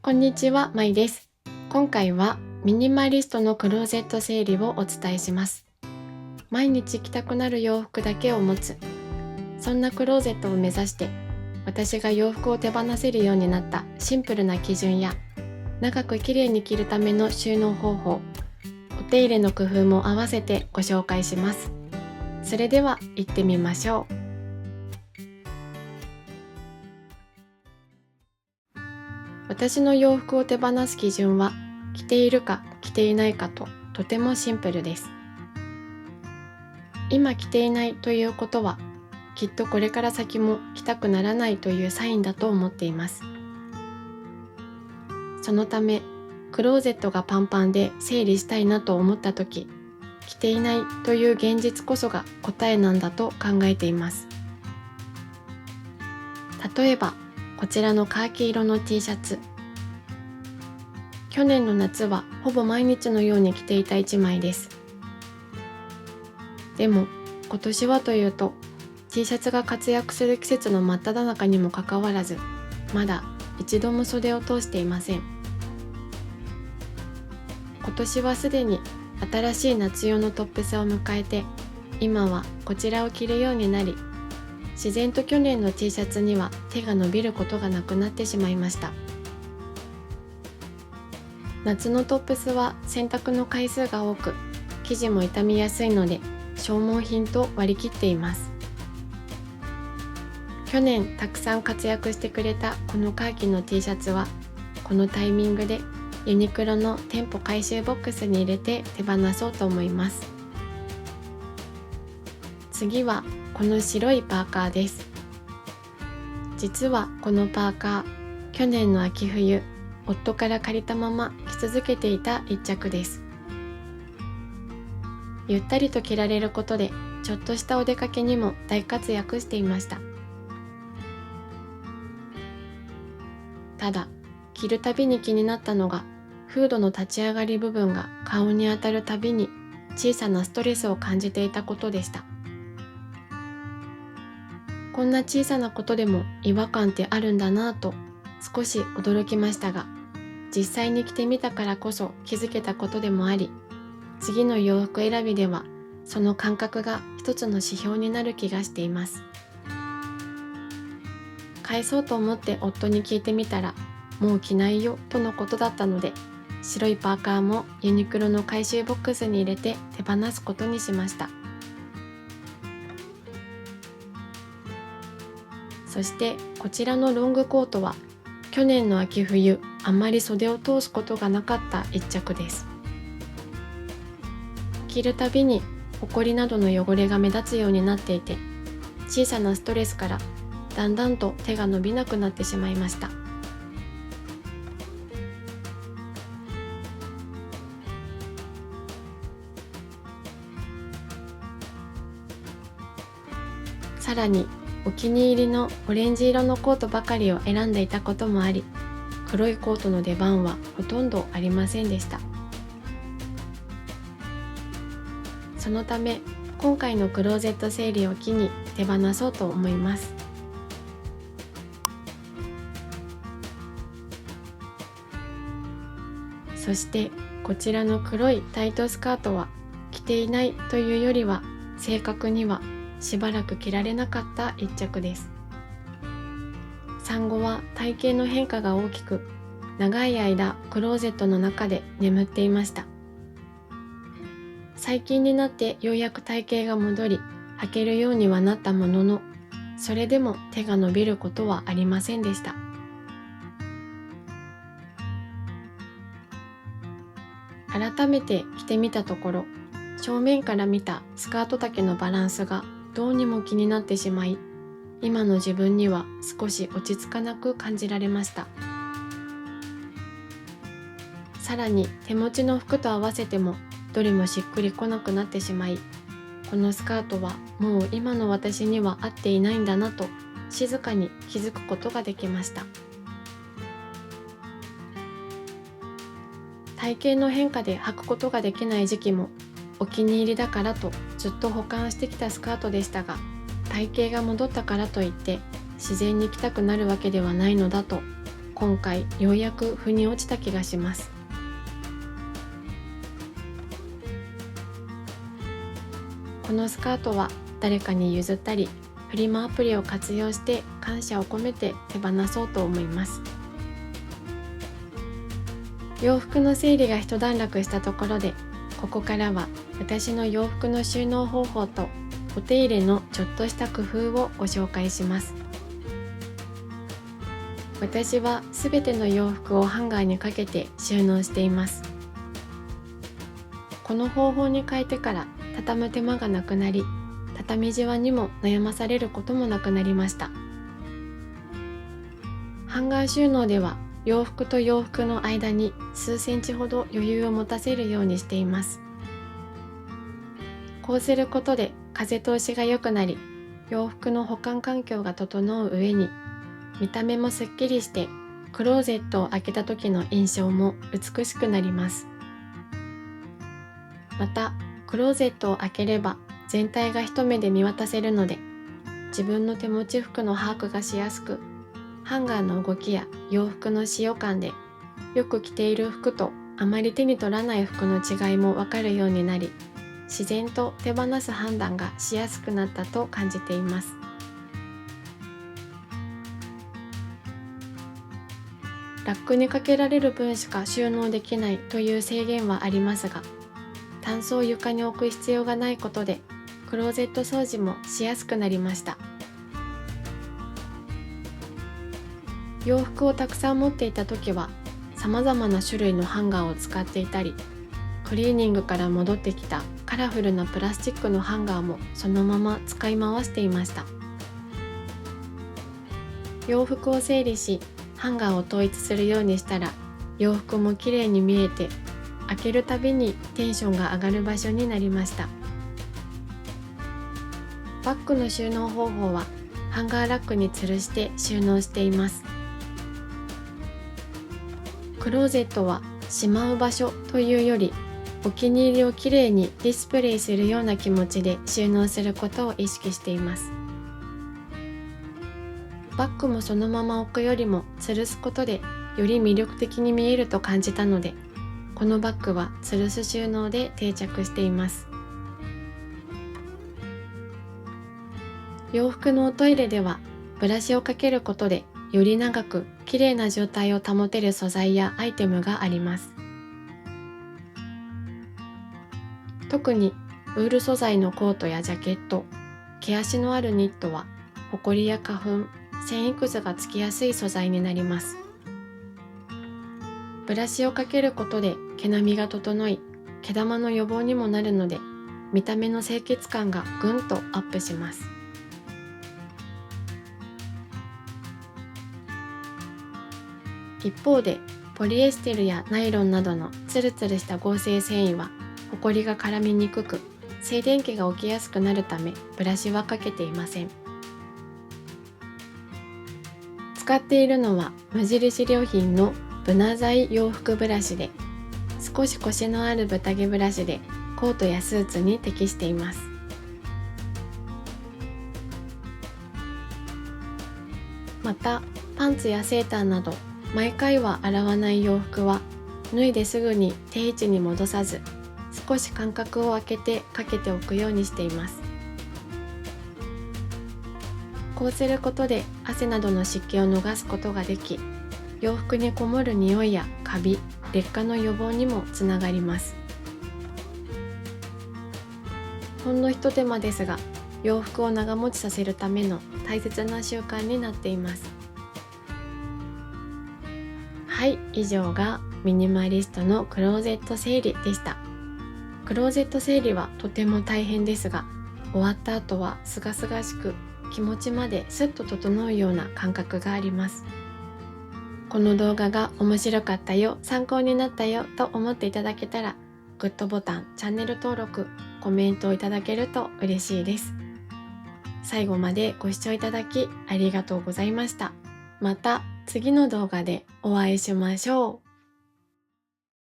こんにちは、まいです。今回はミニマリストのクローゼット整理をお伝えします。毎日着たくなる洋服だけを持つ。そんなクローゼットを目指して、私が洋服を手放せるようになったシンプルな基準や、長くきれいに着るための収納方法、お手入れの工夫も合わせてご紹介します。それでは行ってみましょう。私の洋服を手放す基準は、着ているか着ていないかとてもシンプルです。今着ていないということは、きっとこれから先も着たくならないというサインだと思っています。そのため、クローゼットがパンパンで整理したいなと思ったとき、着ていないという現実こそが答えなんだと考えています。例えば、こちらのカーキ色の T シャツ。去年の夏はほぼ毎日のように着ていた1枚です。でも、今年はというと、T シャツが活躍する季節の真っ只中にもかかわらず、まだ一度も袖を通していません。今年はすでに新しい夏用のトップスを迎えて、今はこちらを着るようになり、自然と去年の T シャツには手が伸びることがなくなってしまいました。夏のトップスは洗濯の回数が多く、生地も傷みやすいので消耗品と割り切っています。去年たくさん活躍してくれたこのカーキの T シャツは、このタイミングでユニクロの店舗回収ボックスに入れて手放そうと思います。次はこの白いパーカーです。実はこのパーカー、去年の秋冬、夫から借りたまま着続けていた一着です。ゆったりと着られることで、ちょっとしたお出かけにも大活躍していました。ただ、着るたびに気になったのが、フードの立ち上がり部分が顔に当たるたびに小さなストレスを感じていたことでした。こんな小さなことでも違和感ってあるんだなぁと少し驚きましたが、実際に着てみたからこそ気づけたことでもあり、次の洋服選びではその感覚が一つの指標になる気がしています。返そうと思って夫に聞いてみたら、もう着ないよとのことだったので、白いパーカーもユニクロの回収ボックスに入れて手放すことにしました。そしてこちらのロングコートは、去年の秋冬あまり袖を通すことがなかった一着です。着るたびにホコリなどの汚れが目立つようになっていて、小さなストレスからだんだんと手が伸びなくなってしまいました。さらにお気に入りのオレンジ色のコートばかりを選んでいたこともあり、黒いコートの出番はほとんどありませんでした。そのため、今回のクローゼット整理を機に手放そうと思います。そしてこちらの黒いタイトスカートは、着ていないというよりは、正確にはしばらく着られなかった一着です。産後は体型の変化が大きく、長い間クローゼットの中で眠っていました。最近になってようやく体型が戻り、履けるようにはなったものの、それでも手が伸びることはありませんでした。改めて着てみたところ、正面から見たスカート丈のバランスがどうにも気になってしまい、今の自分には少し落ち着かなく感じられました。さらに手持ちの服と合わせてもどれもしっくりこなくなってしまい、このスカートはもう今の私には合っていないんだなと静かに気づくことができました。体型の変化で履くことができない時期も、お気に入りだからとずっと保管してきたスカートでしたが、体型が戻ったからといって自然に着たくなるわけではないのだと今回ようやく腑に落ちた気がします。このスカートは誰かに譲ったり、フリマアプリを活用して感謝を込めて手放そうと思います。洋服の整理が一段落したところで、ここからは私の洋服の収納方法とお手入れのちょっとした工夫をご紹介します。私はすべての洋服をハンガーにかけて収納しています。この方法に変えてから畳む手間がなくなり、畳みじわにも悩まされることもなくなりました。ハンガー収納では洋服と洋服の間に数センチほど余裕を持たせるようにしています。こうすることで風通しが良くなり、洋服の保管環境が整う上に、見た目もすっきりしてクローゼットを開けた時の印象も美しくなります。また、クローゼットを開ければ全体が一目で見渡せるので、自分の手持ち服の把握がしやすく、ハンガーの動きや洋服の使用感で、よく着ている服とあまり手に取らない服の違いもわかるようになり、自然と手放す判断がしやすくなったと感じています。ラックにかけられる分しか収納できないという制限はありますが、タンスを床に置く必要がないことで、クローゼット掃除もしやすくなりました。洋服をたくさん持っていた時は、様々な種類のハンガーを使っていたり、クリーニングから戻ってきたカラフルなプラスチックのハンガーもそのまま使い回していました。洋服を整理し、ハンガーを統一するようにしたら、洋服も綺麗に見えて、開けるたびにテンションが上がる場所になりました。バッグの収納方法は、ハンガーラックに吊るして収納しています。クローゼットはしまう場所というより、お気に入りをきれいにディスプレイするような気持ちで収納することを意識しています。バッグもそのまま置くよりも吊るすことでより魅力的に見えると感じたので、このバッグは吊るす収納で定着しています。洋服のおトイレではブラシをかけることでより長く綺麗な状態を保てる素材やアイテムがあります。特にウール素材のコートやジャケット、毛足のあるニットはホコリや花粉、繊維くずがつきやすい素材になります。ブラシをかけることで毛並みが整い、毛玉の予防にもなるので、見た目の清潔感がぐんとアップします。一方で、ポリエステルやナイロンなどのツルツルした合成繊維は、ホコリが絡みにくく、静電気が起きやすくなるため、ブラシはかけていません。使っているのは無印良品のブナ材洋服ブラシで、少しコシのあるブタ毛ブラシでコートやスーツに適しています。また、パンツやセーターなど毎回は洗わない洋服は脱いですぐに定位置に戻さず、少し間隔を空けてかけておくようにしています。こうすることで汗などの湿気を逃すことができ、洋服にこもる匂いやカビ、劣化の予防にもつながります。ほんのひと手間ですが、洋服を長持ちさせるための大切な習慣になっています。はい、以上がミニマリストのクローゼット整理でした。クローゼット整理はとても大変ですが、終わった後はすがすがしく、気持ちまでスッと整うような感覚があります。この動画が面白かったよ、参考になったよと思っていただけたら、グッドボタン、チャンネル登録、コメントをいただけると嬉しいです。最後までご視聴いただきありがとうございました。また次の動画でお会いしましょう。